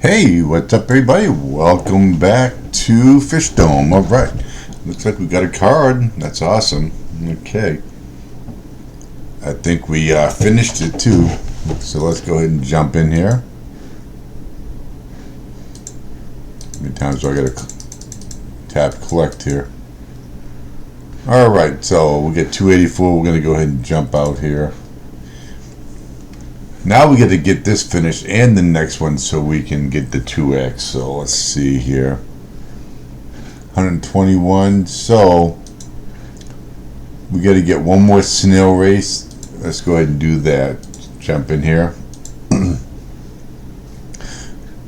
Hey, what's up everybody? Welcome back to Fishdom. Alright, looks like we got a card. That's awesome. Okay. I think we finished it too. So let's go ahead and jump in here. How many times do I gotta tap collect here? Alright, so we get 284. We're gonna go ahead and jump out here. Now we got to get this finished and the next one so we can get the 2x. So let's see here. 121. So we got to get one more snail race. Let's go ahead and do that. Jump in here. As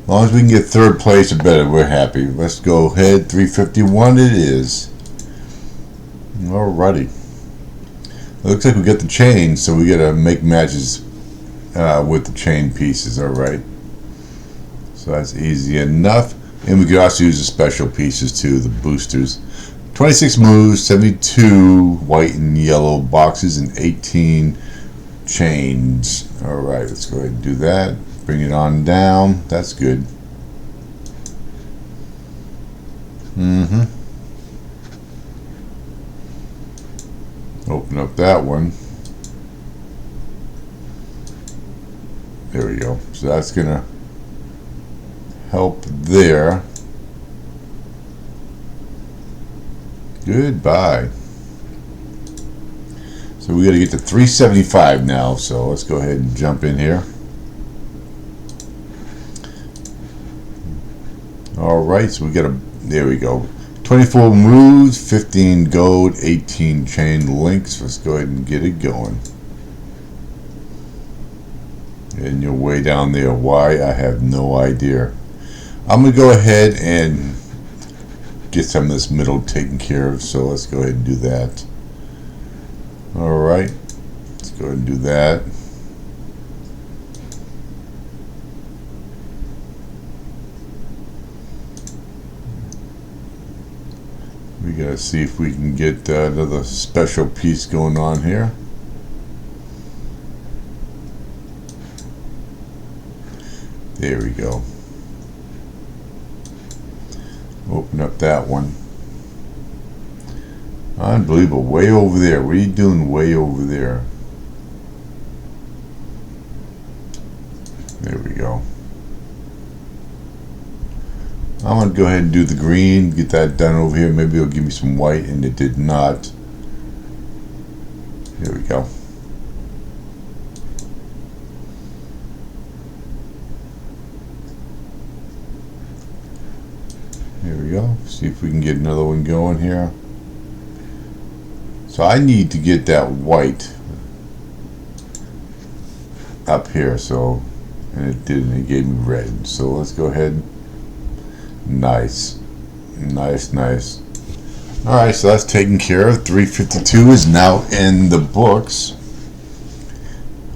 long as we can get third place or better, we're happy. Let's go ahead. 351 it is. Alrighty. It looks like we got the chain, so we got to make matches with the chain pieces. Alright, so that's easy enough, and we could also use the special pieces too, the boosters. 26 moves, 72 white and yellow boxes, and 18 chains. Alright, let's go ahead and do that. Bring it on down. That's good. Open up that one. There we go. So that's gonna help there. Goodbye. So we got to get to 375 now. So let's go ahead and jump in here. All right. So we got to. There we go. 24 moves, 15 gold, 18 chain links. Let's go ahead and get it going. And you're way down there. Why? I have no idea. I'm going to go ahead and get some of this middle taken care of. So let's go ahead and do that. Alright. Let's go ahead and do that. We got to see if we can get another special piece going on here. There we go. Open up that one. Unbelievable. Way over there. What are you doing way over there? There we go. I'm going to go ahead and do the green. Get that done over here. Maybe it'll give me some white, and it did not. There we go. There we go. See if we can get another one going here. So I need to get that white up here. So, and it didn't. It gave me red. So let's go ahead. Nice, nice, nice. All right. So that's taken care of. 352 is now in the books.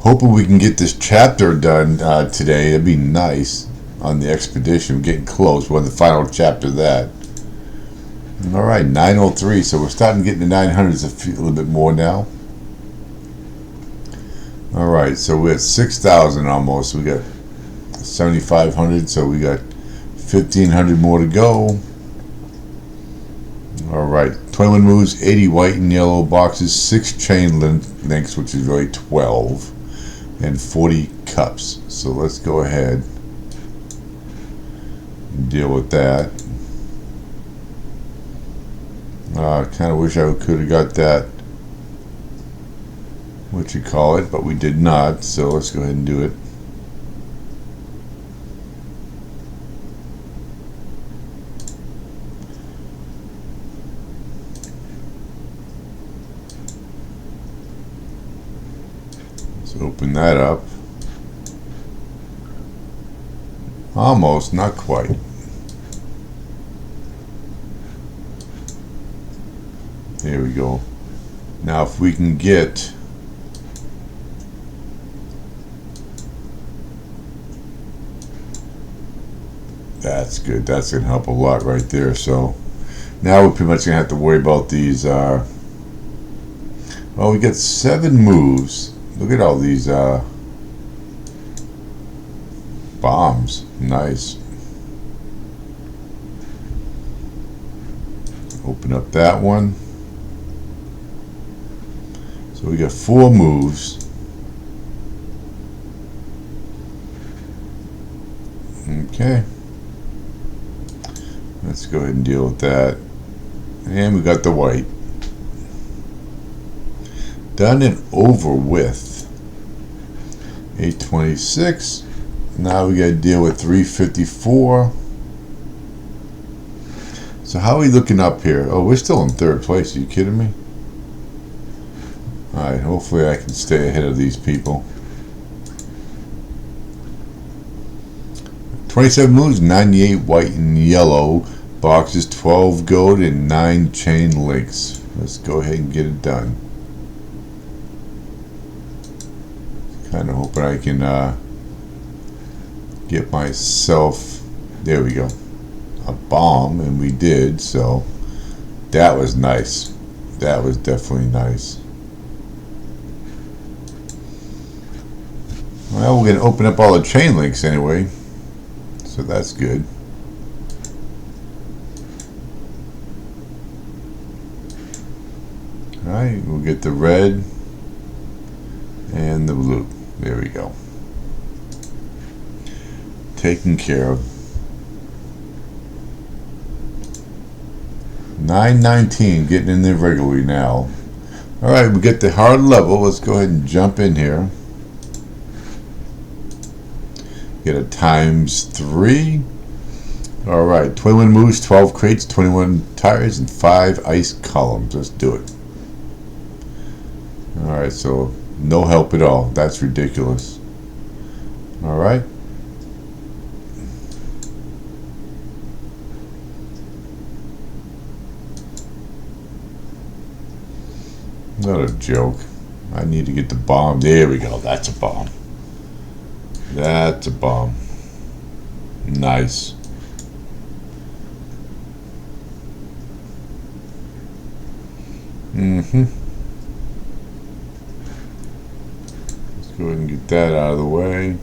Hoping we can get this chapter done today. It'd be nice. On the expedition, we're getting close. We're on the final chapter of that. Alright, 903. So we're starting to get into 900s a little bit more now. Alright, so we're at 6,000 almost. We got 7,500, so we got 1,500 more to go. Alright, 21 moves, 80 white and yellow boxes, 6 chain links, which is really 12, and 40 cups. So let's go ahead. Deal with that. I kind of wish I could have got that, what you call it, but we did not, so let's go ahead and do it. Let's open that up. Almost, not quite. There we go. Now if we can get that's good. That's gonna help a lot right there. So now we're pretty much gonna have to worry about these well, we got 7 moves. Look at all these bombs. Nice. Open up that one. So we got 4 moves. Okay. Let's go ahead and deal with that. And we got the white. Done and over with. 826. Now we got to deal with 354. So how are we looking up here? Oh, we're still in 3rd place. Are you kidding me? Alright, hopefully I can stay ahead of these people. 27 moves, 98 white and yellow boxes, 12 gold, and 9 chain links. Let's go ahead and get it done. Kind of hoping I can get myself, there we go, a bomb, and we did, so that was nice. That was definitely nice. Well, we're going to open up all the chain links anyway, so that's good. Alright, we'll get the red and the blue. There we go. Taken care of. 919, getting in there regularly now. Alright, we get the hard level. Let's go ahead and jump in here. Get a ×3. Alright, 21 moves, 12 crates, 21 tires, and 5 ice columns. Let's do it. Alright, so no help at all. That's ridiculous. Alright. What a joke. I need to get the bomb. There we go. That's a bomb. That's a bomb. Nice. Let's go ahead and get that out of the way.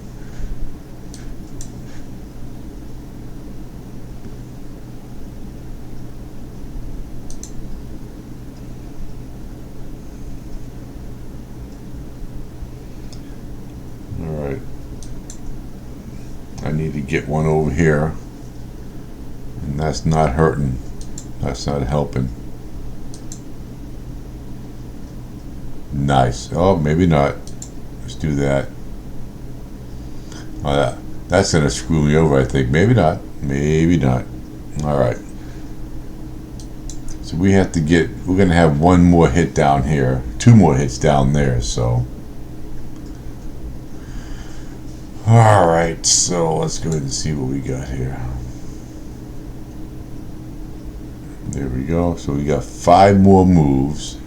Alright. I need to get one over here. And that's not hurting. That's not helping. Nice. Oh, maybe not. Let's do that. Oh, that's going to screw me over, I think. Maybe not. Maybe not. Alright. So we have to get, we're going to have one more hit down here. 2 more hits down there, so. Alright, so let's go ahead and see what we got here. There we go. So we got 5 more moves.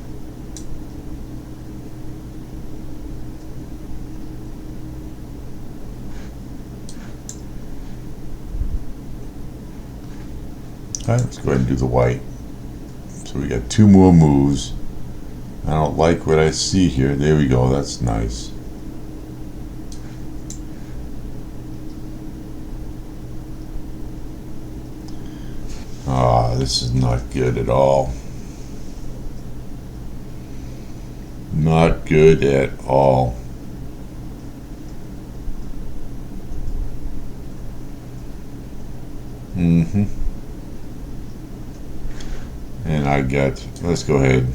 Alright, let's go ahead and do the white. So we got 2 more moves. I don't like what I see here. There we go. That's nice. Ah, this is not good at all. Not good at all. And I got, let's go ahead.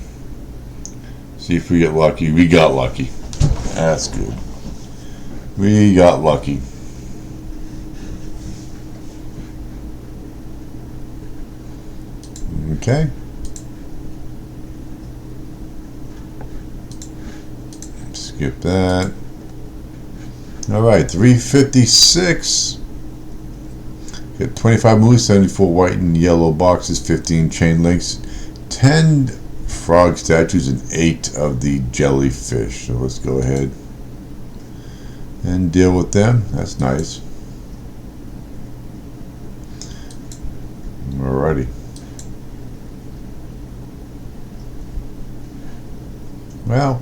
See if we get lucky. We got lucky. That's good. We got lucky. Okay. Skip that. Alright, 356. Got 25 moves, 74 white and yellow boxes, 15 chain links, 10 frog statues, and 8 of the jellyfish. So let's go ahead and deal with them. That's nice. Alrighty. Well,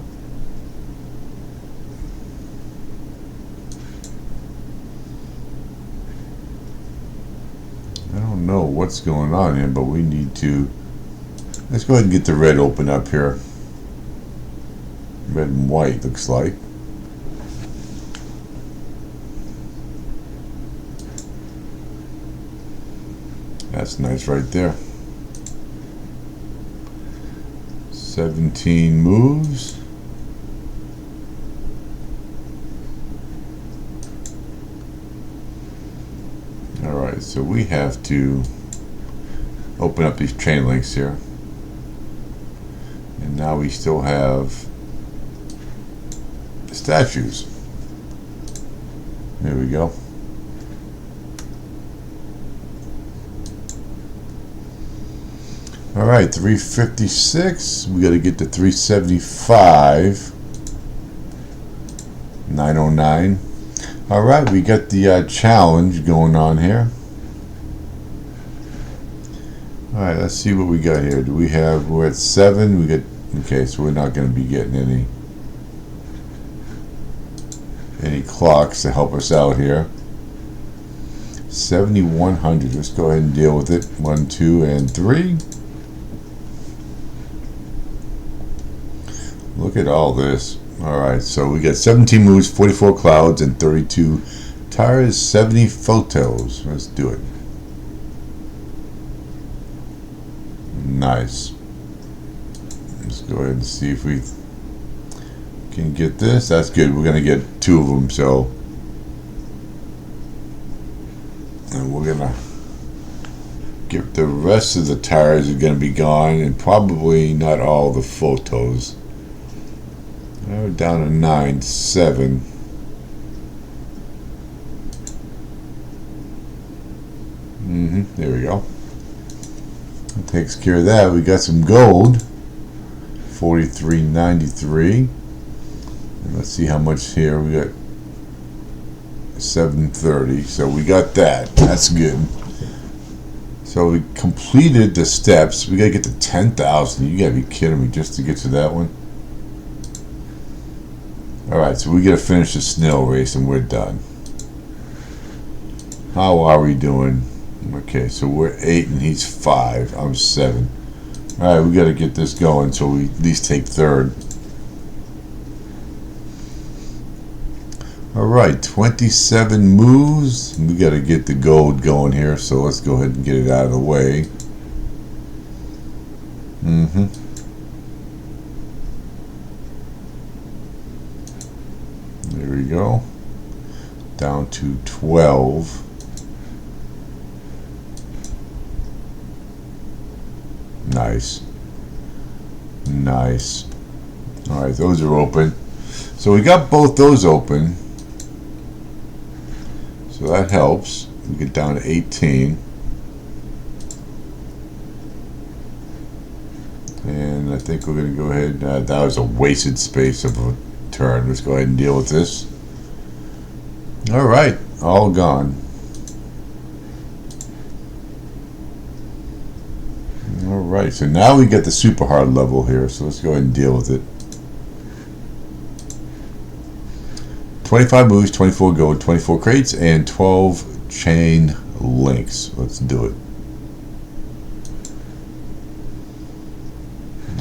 I don't know what's going on here, but we need to Let's go ahead and get the red open up here. Red and white looks like. That's nice right there. 17 moves. Alright, so we have to open up these chain links here. And now we still have statues. There we go. Alright, 356. We got to get to 375. 909. Alright, we got the challenge going on here. Alright, let's see what we got here. Do we have, we're at 7. We got, okay, so we're not going to be getting any clocks to help us out here. 7,100. Let's go ahead and deal with it. 1, 2, and 3. Look at all this. Alright, so we got 17 moves, 44 clouds, and 32 tires, 70 photos. Let's do it. Nice. Let's go ahead and see if we can get this. That's good. We're going to get 2 of them, so. And we're going to get the rest of the tires are going to be gone, and probably not all the photos. Now we're down to 9, 7. There we go. That takes care of that. We got some gold. 43.93. And let's see how much here. We got 730. So we got that. That's good. So we completed the steps. We gotta get to 10,000. You gotta be kidding me just to get to that one. Alright, so we gotta finish the snail race and we're done. How are we doing? Okay, so we're 8 and he's 5. I'm 7. Alright, we gotta get this going so we at least take 3rd. Alright, 27 moves. We gotta get the gold going here, so let's go ahead and get it out of the way. There we go. Down to 12. Nice. Nice. Alright, those are open. So we got both those open. So that helps. We get down to 18. And I think we're going to go ahead. That was a wasted space of a turn. Let's go ahead and deal with this. Alright, all gone. Alright, so now we get the super hard level here, so let's go ahead and deal with it. 25 moves, 24 gold, 24 crates, and 12 chain links. Let's do it.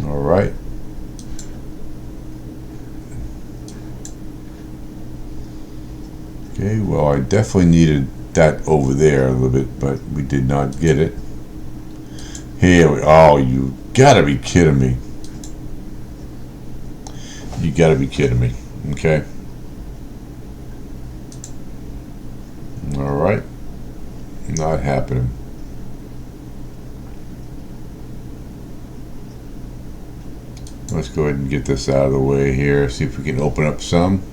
Alright. Okay, well, I definitely needed that over there a little bit, but we did not get it. Here we, oh, you gotta be kidding me. You gotta be kidding me. Okay. Alright. Not happening. Let's go ahead and get this out of the way here. See if we can open up some.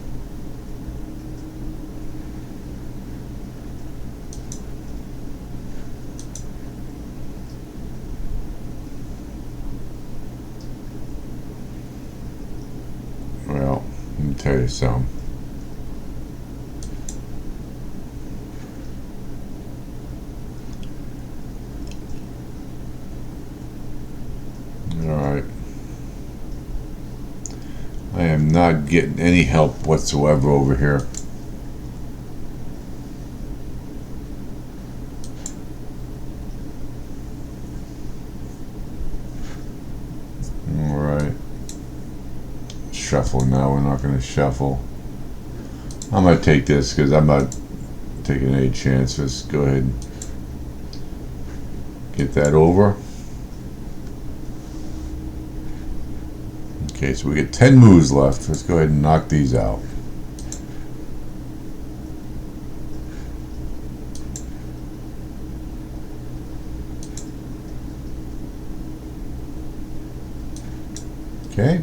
Well, let me tell you something. Alright. I am not getting any help whatsoever over here. shuffle now. We're not going to shuffle. I'm going to take this because I'm not taking any chance. Let's go ahead and get that over. Okay, so we get 10 moves left. Let's go ahead and knock these out. Okay.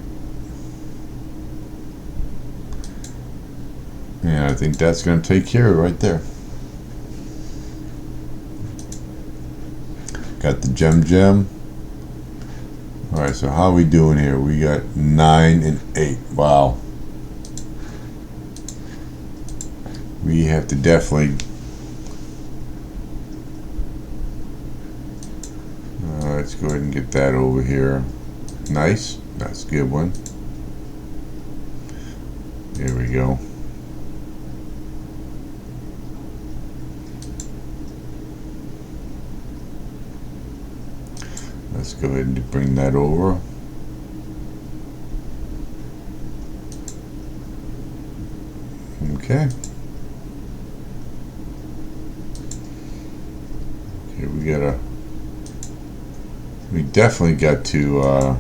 And I think that's going to take care of it right there. Got the gem. Alright, so how are we doing here? We got 9 and 8. Wow. We have to definitely... let's go ahead and get that over here. Nice. That's a good one. There we go. Let's go ahead and bring that over. Okay. Okay, we definitely got to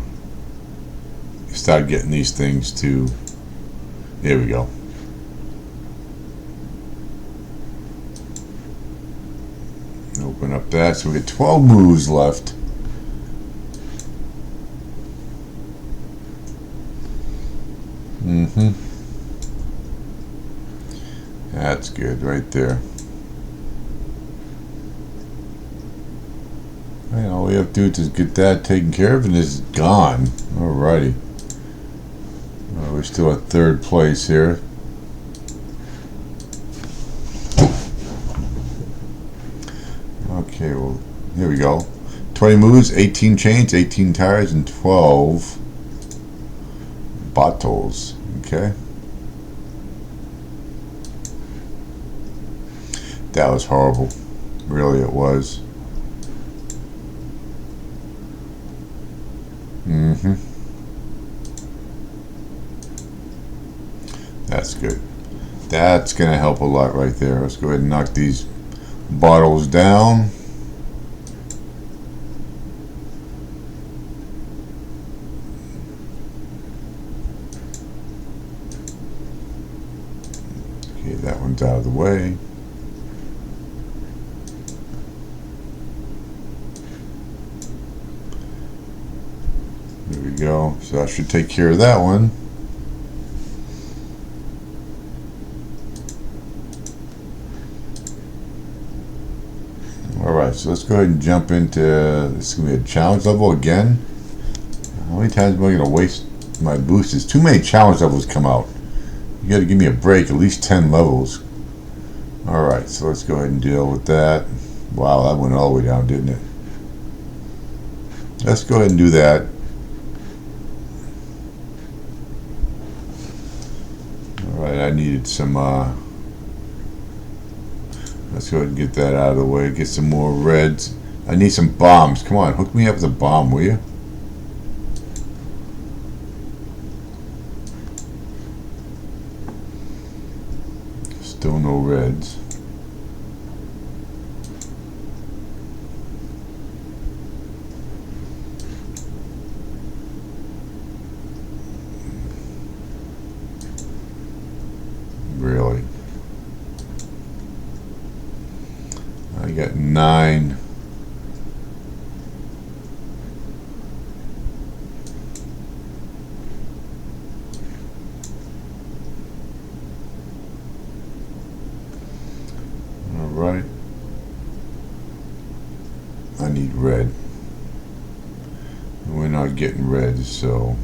start getting these things to, there we go. Open up that, so we get 12 moves left. That's good right there. And all we have to do is get that taken care of and it's gone. Alrighty. We're still at 3rd place here. Okay, well, here we go. 20 moves, 18 chains, 18 tires, and 12 bottles. Okay. That was horrible. Really, it was. That's good. That's going to help a lot right there. Let's go ahead and knock these bottles down. Okay, that one's out of the way. There we go. So that should take care of that one. Alright, so let's go ahead and jump into, this is going to be a challenge level again. How many times am I going to waste my boosters? Too many challenge levels come out. You got to give me a break, at least 10 levels. Alright, so let's go ahead and deal with that. Wow, that went all the way down, didn't it? Let's go ahead and do that. Alright, I needed some, let's go ahead and get that out of the way. Get some more reds. I need some bombs. Come on, hook me up with a bomb, will you? Still no reds. Really? I got 9. All right. I need red. We're not getting red, so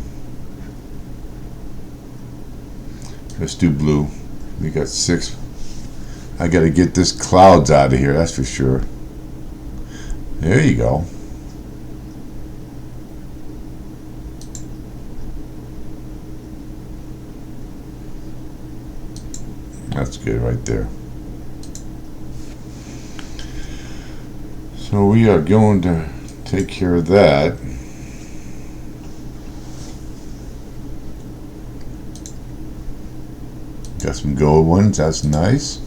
let's do blue. We got 6. I got to get this clouds out of here, that's for sure. There you go. That's good right there. So we are going to take care of that. Got some gold ones, that's nice.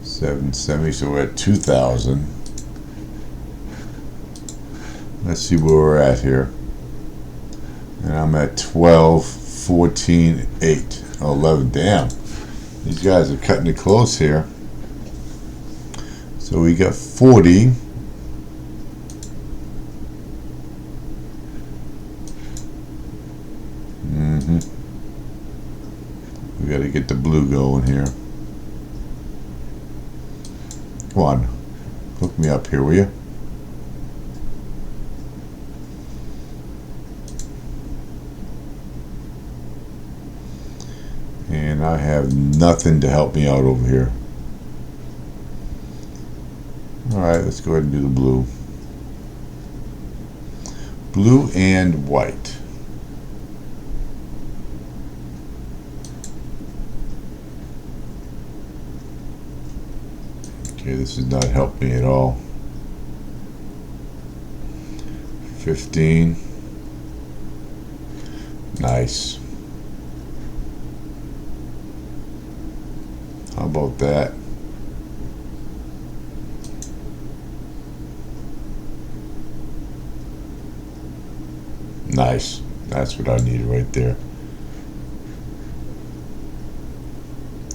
$770, so we're at 2,000. Let's see where we're at here. And I'm at 12, 14, 8, 11. Damn, these guys are cutting it close here. So we got 40. We got to get the blue going here. Come on, hook me up here, will you? And I have nothing to help me out over here. Alright, let's go ahead and do the blue. Blue and white. Okay, this does not help me at all. 15. Nice. How about that? Nice. That's what I needed right there.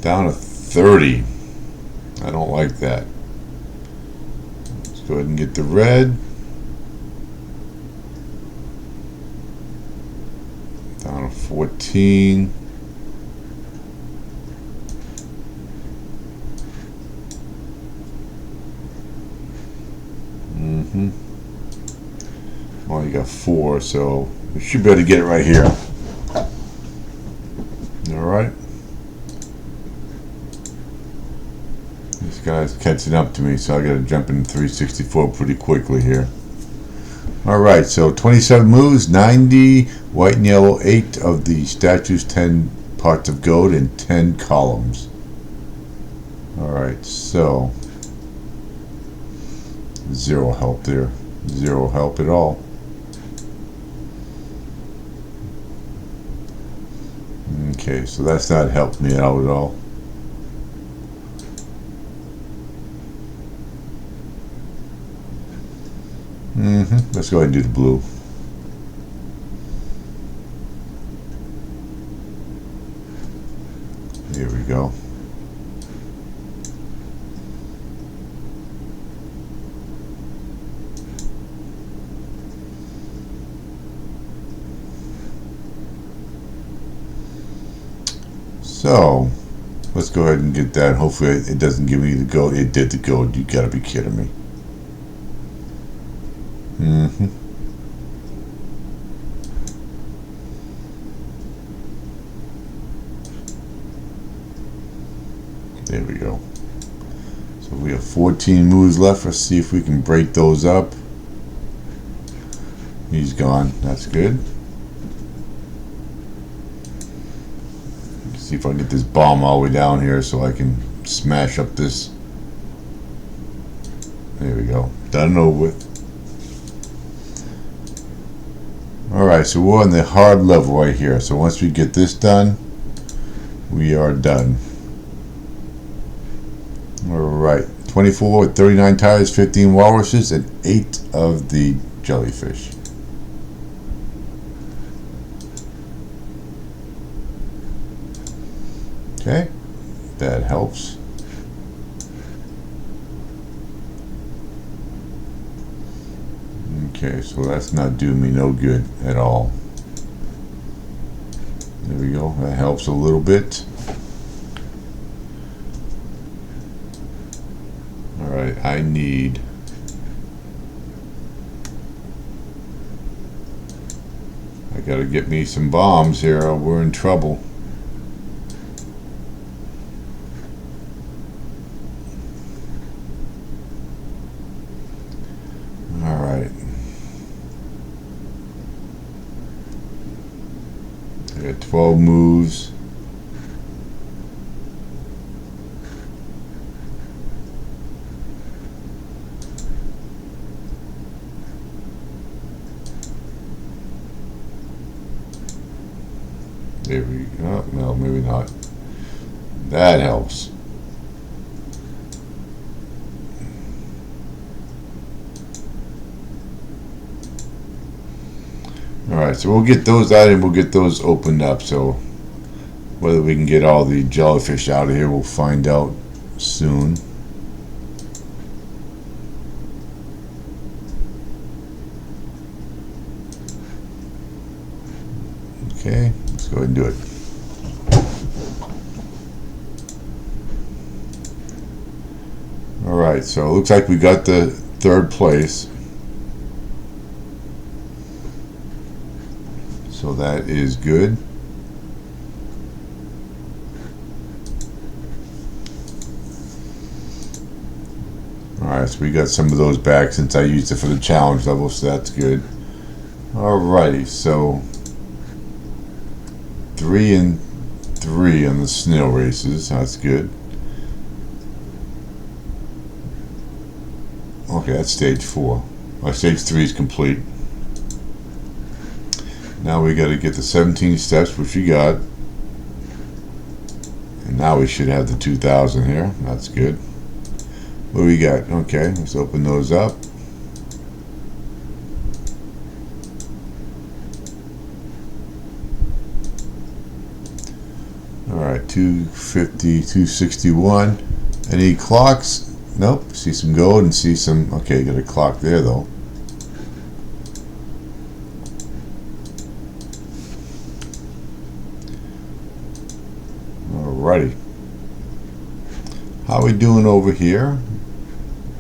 Down to 30. I don't like that. Let's go ahead and get the red. Down to 14. Well, you got 4, so we should be able to get it right here. Alright. This guy's catching up to me, so I gotta jump in 364 pretty quickly here. Alright, so 27 moves, 90, white and yellow, 8 of the statues, 10 parts of gold, and 10 columns. Alright, so 0 help there. 0 help at all. Okay, so that's not helped me out at all. Let's go ahead and do the blue. Here we go. So let's go ahead and get that. Hopefully it doesn't give me the gold. It did the gold. You gotta be kidding me. There we go. So we have 14 moves left. Let's see if we can break those up. He's gone. That's good. See if I can get this bomb all the way down here so I can smash up this. There we go. Done and over with. Alright, so we're on the hard level right here. So once we get this done, we are done. Alright, 24 with 39 tires, 15 walruses, and 8 of the jellyfish. Okay, that helps. Okay, so that's not doing me no good at all. There we go, that helps a little bit. Alright, I gotta get me some bombs here or we're in trouble. Alright. I got 12 moves. There we go. Oh, no, maybe not. That helps. Alright, so we'll get those out and we'll get those opened up. So whether we can get all the jellyfish out of here, we'll find out soon. Okay, let's go ahead and do it. Alright, so it looks like we got the third place. So that is good. Alright, so we got some of those back since I used it for the challenge level, so that's good. Alrighty, so 3 and 3 on the snail races, that's good. Okay, that's stage 4. Well, stage 3 is complete. Now we got to get the 17 steps, which we got. And now we should have the 2,000 here. That's good. What do we got? Okay, let's open those up. Alright, 250, 261. Any clocks? Nope. See some gold and see some... Okay, got a clock there though. Alrighty. How are we doing over here?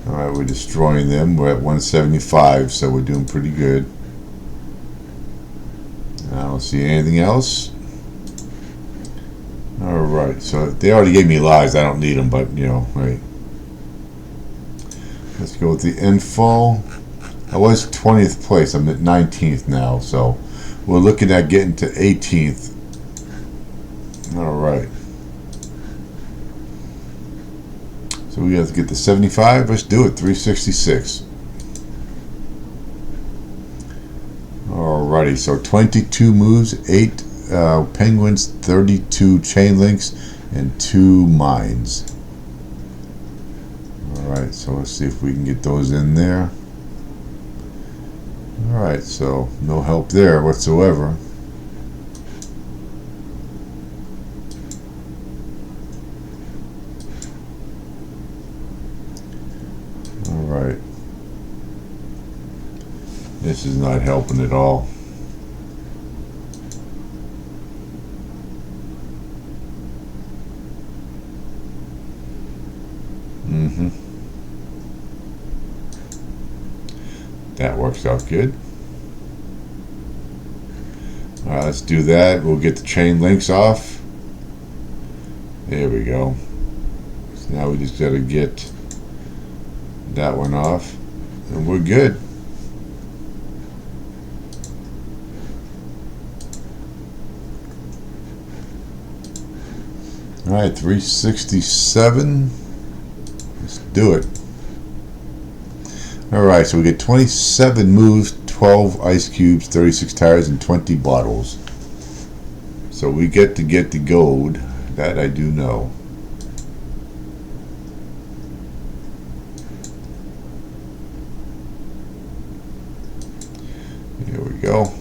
Alright, we're destroying them. We're at 175, so we're doing pretty good. I don't see anything else. Alright, so they already gave me lives. I don't need them, but you know, right. Let's go with the info. I was 20th place. I'm at 19th now, so we're looking at getting to 18th. Alright. So we have to get to 75. Let's do it. 366. Alrighty, so 22 moves, 8 penguins, 32 chain links, and 2 mines. Alright, so let's see if we can get those in there. Alright, so no help there whatsoever. Alright. This is not helping at all. That works out good. Alright, let's do that. We'll get the chain links off. There we go. So now we just got to get that one off. And we're good. Alright, 367. Let's do it. Alright, so we get 27 moves, 12 ice cubes, 36 tires, and 20 bottles. So we get to get the gold. That I do know. Here we go.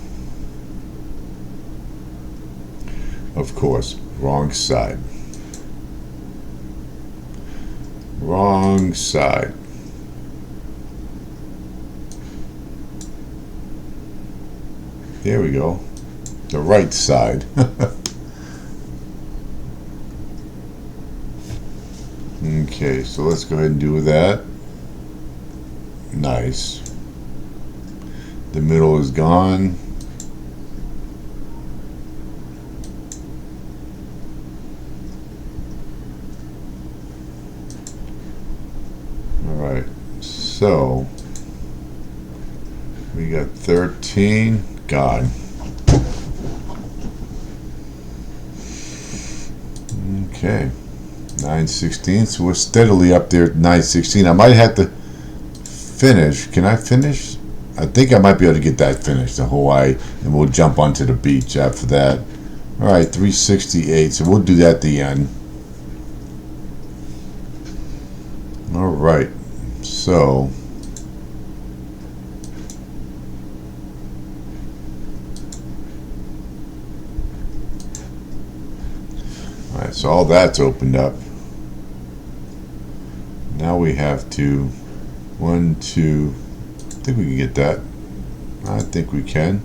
Of course, wrong side. Wrong side. There we go. The right side. Okay, so let's go ahead and do that. Nice. The middle is gone. Alright, so we got 13. God. Okay. 916. So we're steadily up there at 916. I might have to finish. Can I finish? I think I might be able to get that finished, the Hawaii, and we'll jump onto the beach after that. All right, 368. So we'll do that at the end. All right. So alright, so all that's opened up. Now we have to 1, 2. I think we can get that. I think we can.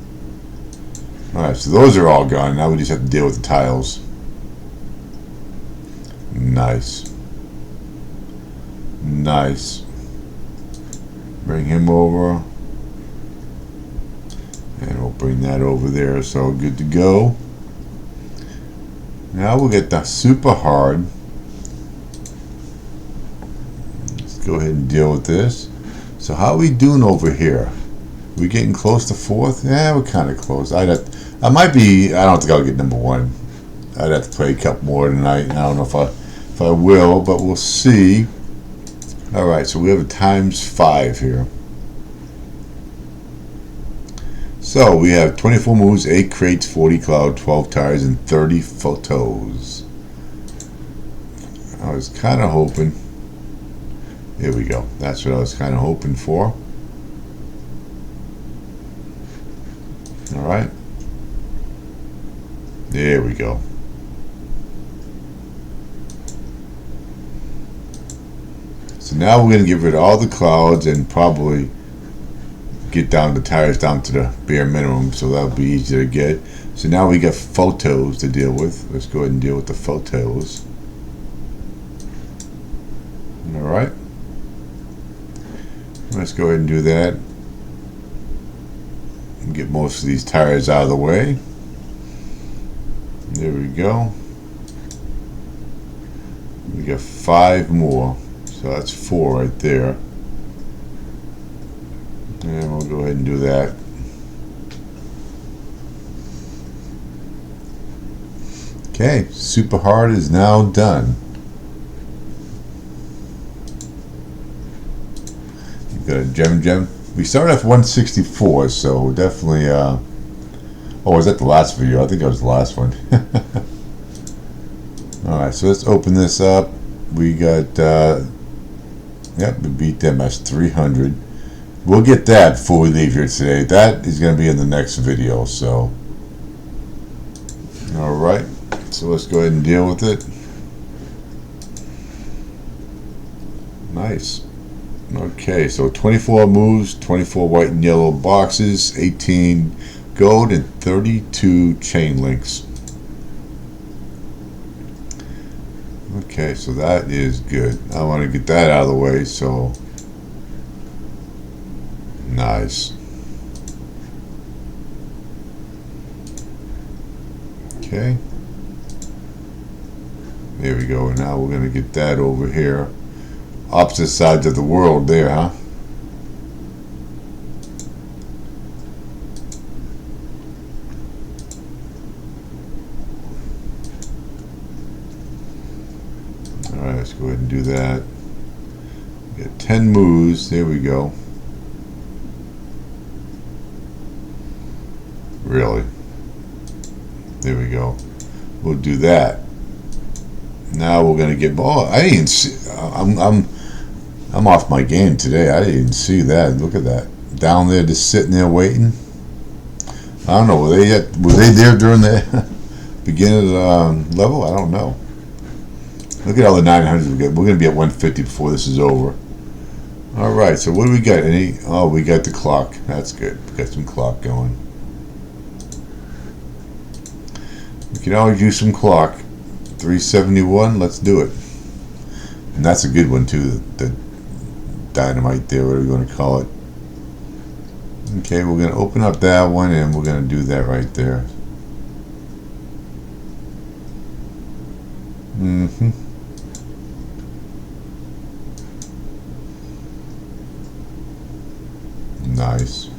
Alright, so those are all gone. Now we just have to deal with the tiles. Nice. Nice. Bring him over. And we'll bring that over there. So good to go. Now we'll get the super hard. Let's go ahead and deal with this. So how are we doing over here? We getting close to 4th? Yeah, we're kind of close. I don't think I'll get number 1. I'd have to play a couple more tonight. I don't know if I will, but we'll see. All right, so we have a ×5 here. So we have 24 moves, 8 crates, 40 cloud, 12 tires, and 30 photos. I was kind of hoping. Here we go. That's what I was kind of hoping for. All right. There we go. So now we're going to get rid of all the clouds and probably get down the tires down to the bare minimum, so that'll be easier to get. So now we got photos to deal with. Let's go ahead and deal with the photos. All right. Let's go ahead and do that. And get most of these tires out of the way. There we go. We got 5 more. So that's 4 right there. And we'll go ahead and do that. Okay, super hard is now done. You've got a gem. We started off 164, so definitely. Oh, was that the last video? I think that was the last one. All right, so let's open this up. We got. Yep, we beat them. That's 300. We'll get that before we leave here today. That is going to be in the next video. So, all right. So let's go ahead and deal with it. Nice. Okay, so 24 moves, 24 white and yellow boxes, 18 gold, and 32 chain links. Okay, so that is good. I want to get that out of the way, so nice. Okay. There we go. Now we're going to get that over here. Opposite sides of the world there, huh? Alright, let's go ahead and do that. We got 10 moves. There we go. Really? There we go. We'll do that. Now we're gonna get. Oh, I didn't see. I'm off my game today. I didn't see that. Look at that. Down there, just sitting there waiting. I don't know. Were they there during the beginning of the level? I don't know. Look at all the 900s we got. We're gonna be at 150 before this is over. All right. So what do we got? Oh, we got the clock. That's good. We got some clock going. We can always use some clock. 371. Let's do it. And that's a good one too. The dynamite there, whatever you want to call it. Okay, we're going to open up that one and we're going to do that right there. Nice.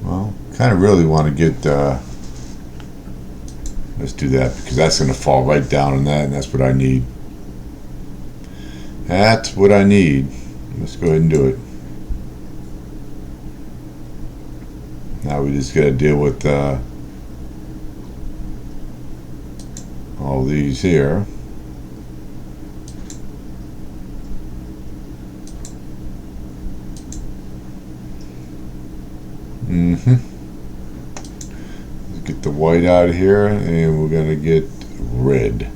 Well, kind of really want to get, let's do that because that's going to fall right down in that, and that's what I need. That's what I need. Let's go ahead and do it. Now we just got to deal with all these here. Let's get the white out of here, and we're going to get red.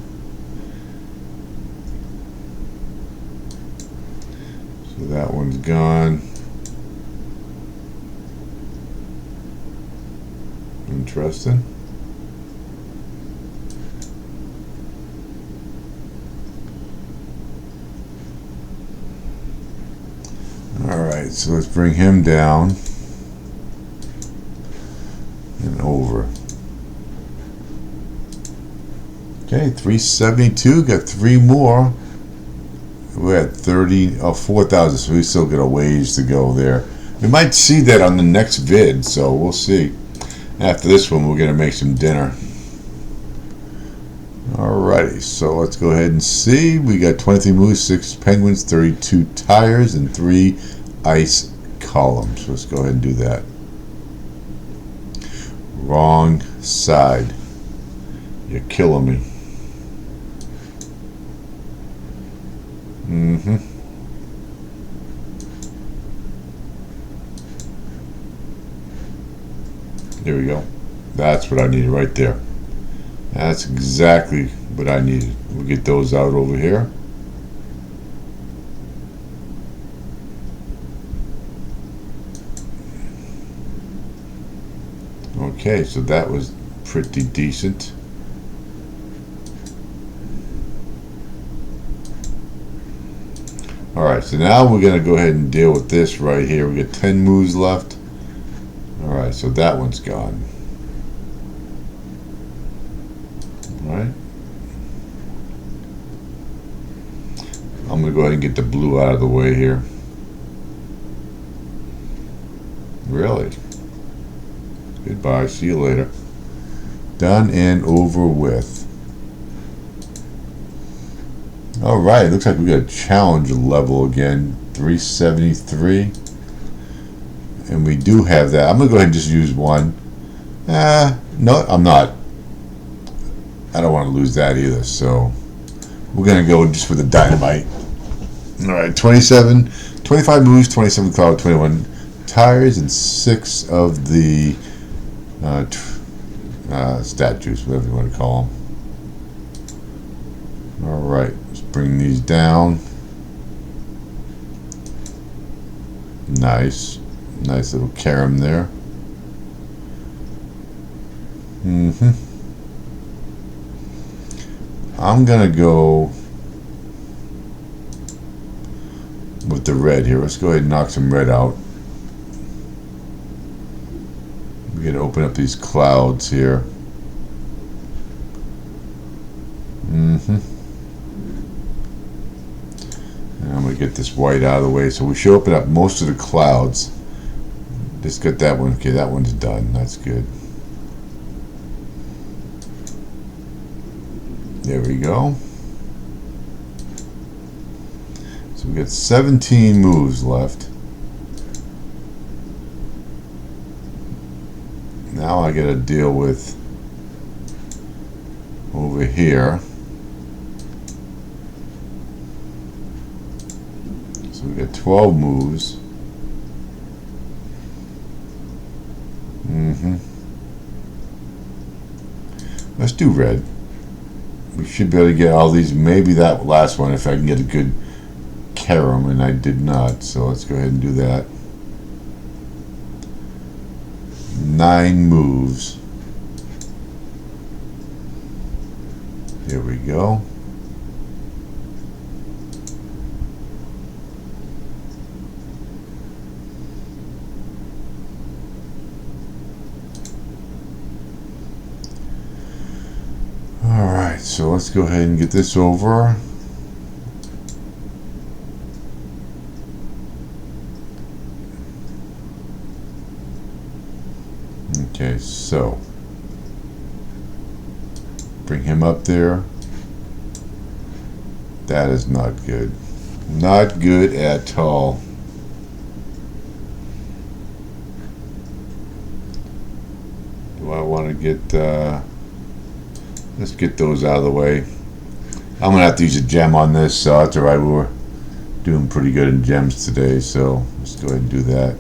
So that one's gone. Interesting. Alright, so let's bring him down and over. Okay, 372, got 3 more. We're at 4,000, so we still got a ways to go there. We might see that on the next vid, so we'll see. After this one, we're going to make some dinner. Alrighty, so let's go ahead and see. We got 23 moves, 6 penguins, 32 tires, and 3 ice columns. Let's go ahead and do that. Wrong side. You're killing me. There we go. That's what I needed right there. That's exactly what I needed. We'll get those out over here. Okay, so that was pretty decent. Alright, so now we're going to go ahead and deal with this right here. We got 10 moves left. Alright, so that one's gone. Alright. I'm going to go ahead and get the blue out of the way here. Really? Goodbye. See you later. Done and over with. Alright, looks like we got a challenge level again. 373. And we do have that. I'm going to go ahead and just use one. No, I'm not. I don't want to lose that either, so we're going to go just for the dynamite. Alright, 25 moves, 27 cloud, 21 tires, and 6 of the statues, whatever you want to call them. Alright, let's bring these down. Nice. Nice little carom there. I'm gonna go with the red here. Let's go ahead and knock some red out. We're gonna open up these clouds here. And I'm gonna get this white out of the way, so we should open up most of the clouds. Just got that one. Okay, that one's done. That's good. There we go. So we got 17 moves left. Now I gotta deal with over here. So we got 12 moves. Let's do red. We should be able to get all these, maybe that last one if I can get a good carom, and I did not, so let's go ahead and do that. 9 moves. There we go. Alright, so let's go ahead and get this over. Okay, so bring him up there. That is not good. Not good at all. Do I want to get, let's get those out of the way. I'm going to have to use a gem on this, so that's alright. We're doing pretty good in gems today, so let's go ahead and do that.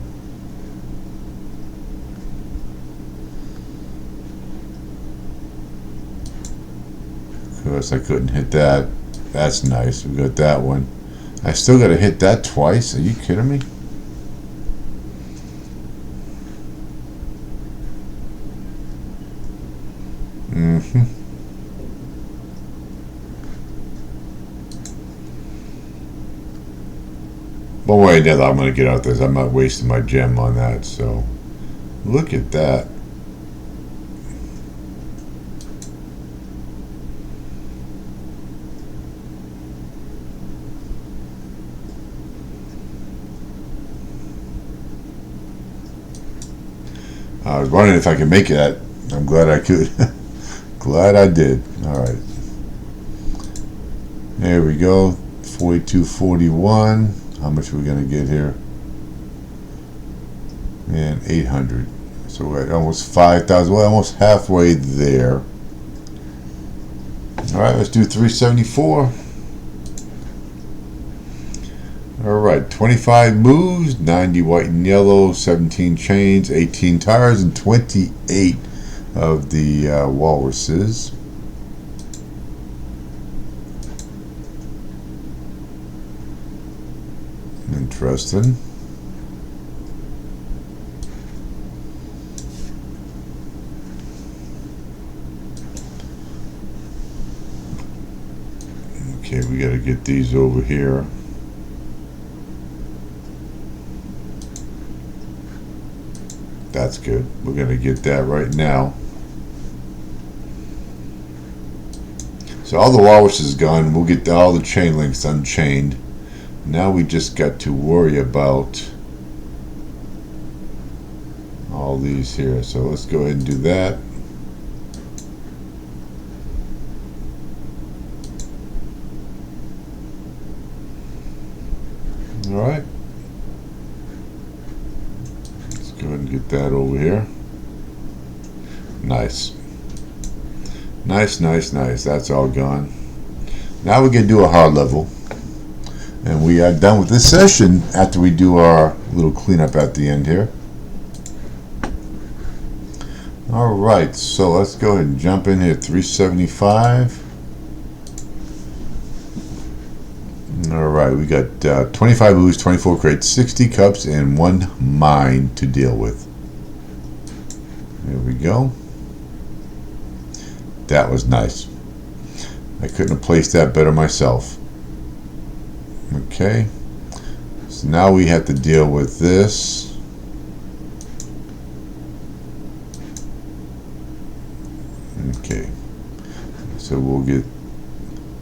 Of course, I couldn't hit that. That's nice. We got that one. I still got to hit that twice. Are you kidding me? But wait, I'm going to get out this. I'm not wasting my gem on that. So, look at that. I was wondering if I could make it. I'm glad I could. Glad I did. Alright. There we go. 42.41. How much are we going to get here? And 800. So we're at almost 5,000. Well, almost halfway there. Alright, let's do 374. Alright, 25 moves, 90 white and yellow, 17 chains, 18 tires, and 28 of the walruses. Interesting. Okay, we got to get these over here. That's good. We're going to get that right now. So all the walrus is gone. We'll get all the chain links unchained. Now we just got to worry about all these here. So let's go ahead and do that. All right. Let's go ahead and get that over here. Nice. Nice, nice, nice. That's all gone. Now we're going to do a hard level. And we are done with this session after we do our little cleanup at the end here. Alright, so let's go ahead and jump in here. 375. Alright, we got 25 ooze, 24 crates, 60 cups, and 1 mine to deal with. There we go. That was nice. I couldn't have placed that better myself. Okay, so now we have to deal with this. Okay, so we'll get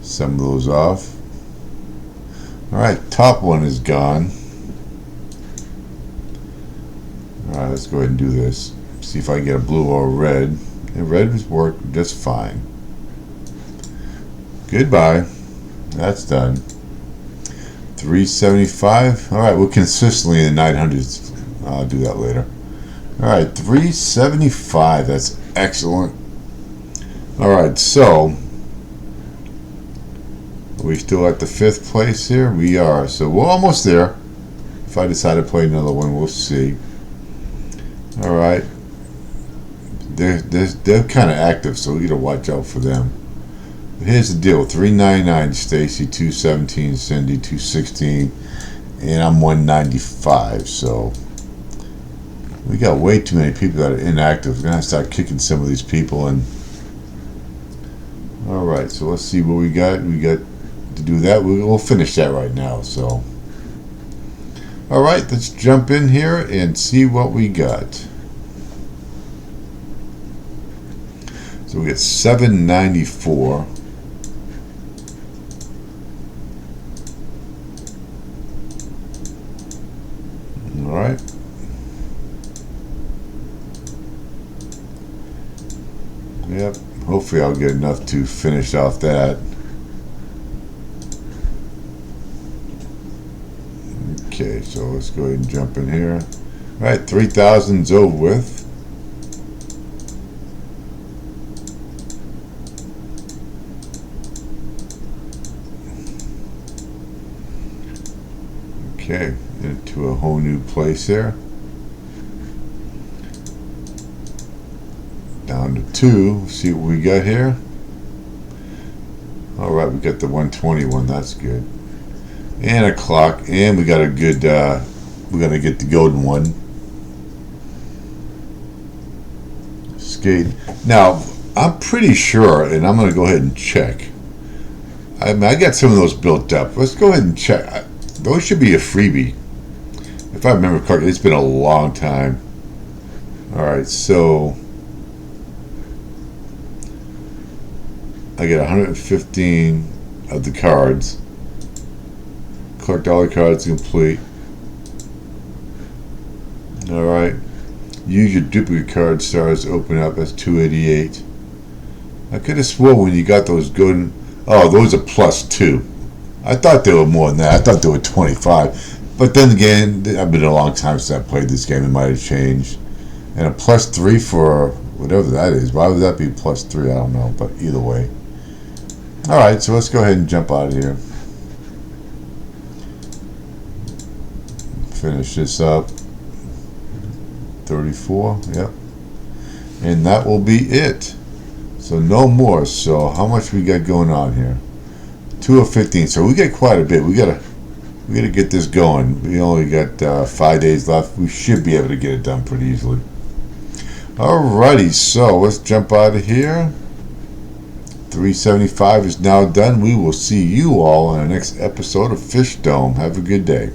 some of those off. Alright, top one is gone. Alright, let's go ahead and do this. See if I can get a blue or a red. And red has worked just fine. Goodbye. That's done. 375. Alright, we're consistently in the 900s. I'll do that later. Alright, 375. That's excellent. Alright, so are we still at the 5th place here? We are. So we're almost there. If I decide to play another one, we'll see. Alright. They're kind of active, so we got to watch out for them. But here's the deal: 399 Stacy, 217 Cindy, 216, and I'm 195. So we got way too many people that are inactive. We're gonna start kicking some of these people. And all right, so let's see what we got. We got to do that. We'll finish that right now. So all right, let's jump in here and see what we got. So we got 794. All right. Yep. Hopefully I'll get enough to finish off that. Okay, so let's go ahead and jump in here. All right, 3,000's over with. Okay, into a whole new place there. Down to 2. See what we got here. All right, we got the 121. That's good. And a clock, and we got a good. We're gonna get the golden one. Skate. Now, I'm pretty sure, and I'm gonna go ahead and check. I mean, I got some of those built up. Let's go ahead and check. Those should be a freebie, if I remember correctly. It's been a long time. All right, so I get 115 of the cards. Collect all the cards complete. All right. Use your duplicate card stars to open up. That's 288. I could have swore when you got those golden. Oh, those are +2. I thought they were more than that. I thought they were 25. But then again, I've been a long time since I played this game. It might have changed. And a +3 for whatever that is. Why would that be +3? I don't know. But either way. All right, so let's go ahead and jump out of here. Finish this up. 34, yep. And that will be it. So no more. So how much we got going on here? 2 of 15. So we got quite a bit. We gotta get this going. We only got 5 days left. We should be able to get it done pretty easily. Alrighty, so let's jump out of here. 375 is now done. We will see you all on the next episode of Fishdom. Have a good day.